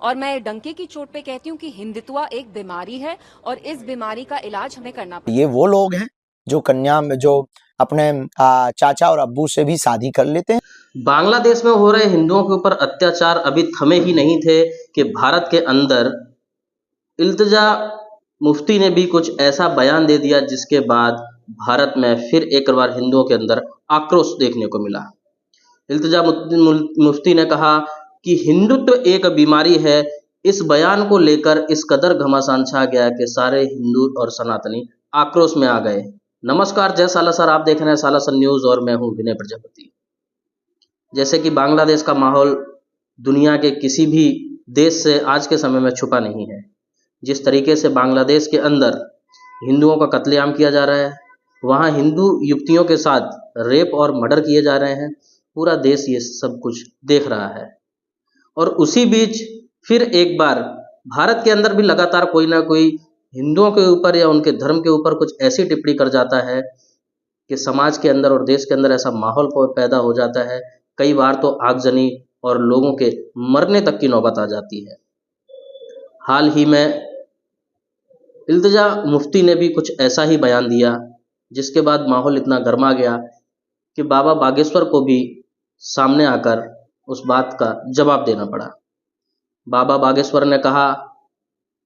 और मैं डंके की चोट पे कहती हूँ कि हिंदुत्व एक बीमारी है और इस बीमारी का इलाज हमें करना पड़ेगा। ये वो लोग हैं जो कन्या में जो अपने चाचा और अब्बू से भी शादी कर लेते हैं। बांग्लादेश में हो रहे हिंदुओं के ऊपर अत्याचार अभी थमे ही नहीं थे कि भारत के अंदर इल्तिजा मुफ्ती ने भी कुछ ऐसा बयान दे दिया जिसके बाद भारत में फिर एक बार हिंदुओं के अंदर आक्रोश देखने को मिला। इल्तिजा मुफ्ती ने कहा कि हिंदुत्व एक बीमारी है। इस बयान को लेकर इस कदर घमासान छा गया कि सारे हिंदू और सनातनी आक्रोश में आ गए। नमस्कार, जय सालासर, आप देख रहे हैं सालासर न्यूज़ और मैं हूं विनय प्रजापति। जैसे कि बांग्लादेश का माहौल दुनिया के किसी भी देश से आज के समय में छुपा नहीं है। जिस तरीके से बांग्लादेश के अंदर हिंदुओं का कत्लेआम किया जा रहा है, वहाँ हिंदू युवतियों के साथ रेप और मर्डर किए जा रहे हैं, पूरा देश ये सब कुछ देख रहा है। और उसी बीच फिर एक बार भारत के अंदर भी लगातार कोई ना कोई हिंदुओं के ऊपर या उनके धर्म के ऊपर कुछ ऐसी टिप्पणी कर जाता है कि समाज के अंदर और देश के अंदर ऐसा माहौल पैदा हो जाता है। कई बार तो आगजनी और लोगों के मरने तक की नौबत आ जाती है। हाल ही में इल्तिजा मुफ्ती ने भी कुछ ऐसा ही बयान दिया, जिसके बाद माहौल इतना गर्मा गया कि बाबा बागेश्वर को भी सामने आकर उस बात का जवाब देना पड़ा। बाबा बागेश्वर ने कहा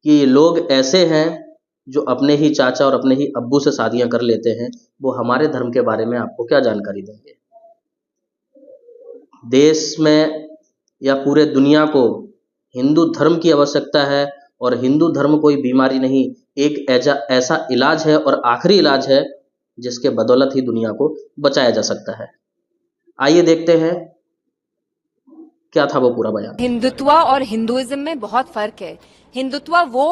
कि लोग ऐसे हैं जो अपने ही चाचा और अपने ही अब्बू से शादियां कर लेते हैं, वो हमारे धर्म के बारे में आपको क्या जानकारी देंगे। देश में या पूरे दुनिया को हिंदू धर्म की आवश्यकता है और हिंदू धर्म कोई बीमारी नहीं, एक ऐसा इलाज है और आखिरी इलाज है जिसके बदौलत ही दुनिया को बचाया जा सकता है। आइए देखते हैं क्या था वो पूरा बयान। हिंदुत्व और हिंदुइज्म में बहुत फर्क है। हिंदुत्व वो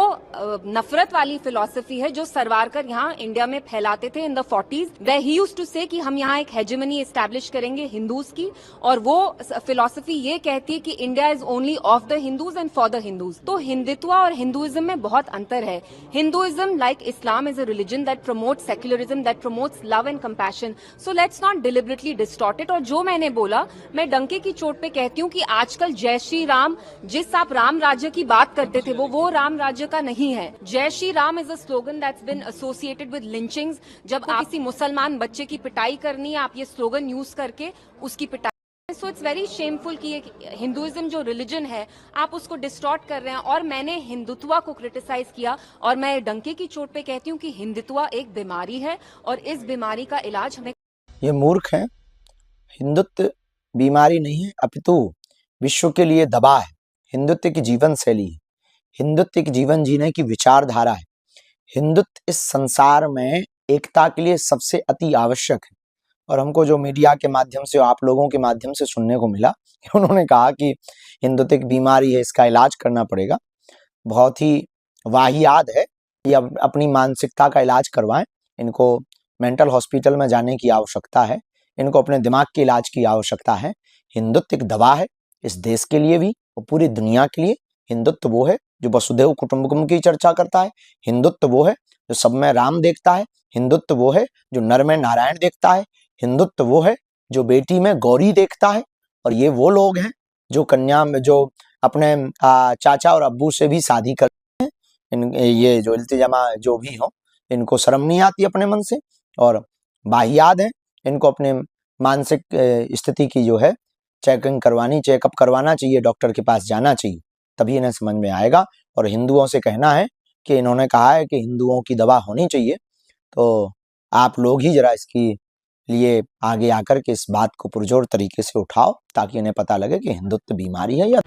नफरत वाली फिलॉसफी है जो सरवारकर यहाँ इंडिया में फैलाते थे इन द 40s। वे ही यूज्ड टू से कि हम यहाँ एक हेजेमनी एस्टैब्लिश करेंगे हिंदूज की, और वो फिलॉसफी ये कहती है कि India is only of the Hindus and for the Hindus. तो हिंदुत्व और हिंदुइज्म में बहुत अंतर है। Hinduism like Islam is a religion that promotes secularism, that promotes love and compassion. So let's not deliberately distort it. और जो मैंने बोला, मैं डंके की चोट पे कहती हूँ कि आजकल जय श्री राम, जिस आप राम राज्य की बात करते थे, वो राम राज्य का नहीं है। Jai Shri Ram is a slogan that's been associated with lynchings. जब आप किसी मुसलमान बच्चे की पिटाई करनी है, आप ये स्लोगन यूज करके उसकी पिटाई। सो इट्स वेरी शेमफुल कि हिंदुइज्म जो रिलीजन है आप उसको डिस्टॉर्ट कर रहे हैं। और मैंने हिंदुत्व को क्रिटिसाइज किया और मैं डंके की चोट पे कहती हूँ कि हिंदुत्व एक बीमारी है और इस बीमारी का इलाज हमें। ये मूर्ख हैं। हिंदुत्व बीमारी नहीं है, अपितु विश्व के लिए दवा है। हिंदुत्व की जीवन शैली है, हिंदुत्व की जीवन जीने की विचारधारा है। हिंदुत्व इस संसार में एकता के लिए सबसे अति आवश्यक है। और हमको जो मीडिया के माध्यम से, आप लोगों के माध्यम से सुनने को मिला, उन्होंने कहा कि हिंदुत्व एक बीमारी है, इसका इलाज करना पड़ेगा, बहुत ही वाहियात है। ये अपनी मानसिकता का इलाज करवाएं। इनको मेंटल हॉस्पिटल में जाने की आवश्यकता है, इनको अपने दिमाग के इलाज की आवश्यकता है। हिंदुत्व एक दवा है, इस देश के लिए भी और पूरी दुनिया के लिए। हिंदुत्व वो है जो वसुधैव कुटुंबकम की चर्चा करता है। हिंदुत्व वो है जो सब में राम देखता है। हिंदुत्व वो है जो नर में नारायण देखता है। हिंदुत्व वो है जो बेटी में गौरी देखता है। और ये वो लोग हैं जो कन्या में जो अपने चाचा और अब्बू से भी शादी करते हैं। ये जो इल्तिजामा जो भी हो, इनको शर्म नहीं आती अपने मन से और वाहियात है। इनको अपने मानसिक स्थिति की जो है चेकिंग करवानी, चेकअप करवाना चाहिए, डॉक्टर के पास जाना चाहिए, तभी इन्हें समझ में आएगा। और हिंदुओं से कहना है कि इन्होंने कहा है कि हिंदुओं की दवा होनी चाहिए, तो आप लोग ही जरा इसकी लिए आगे आकर के इस बात को पुरजोर तरीके से उठाओ, ताकि इन्हें पता लगे कि हिंदुत्व बीमारी है या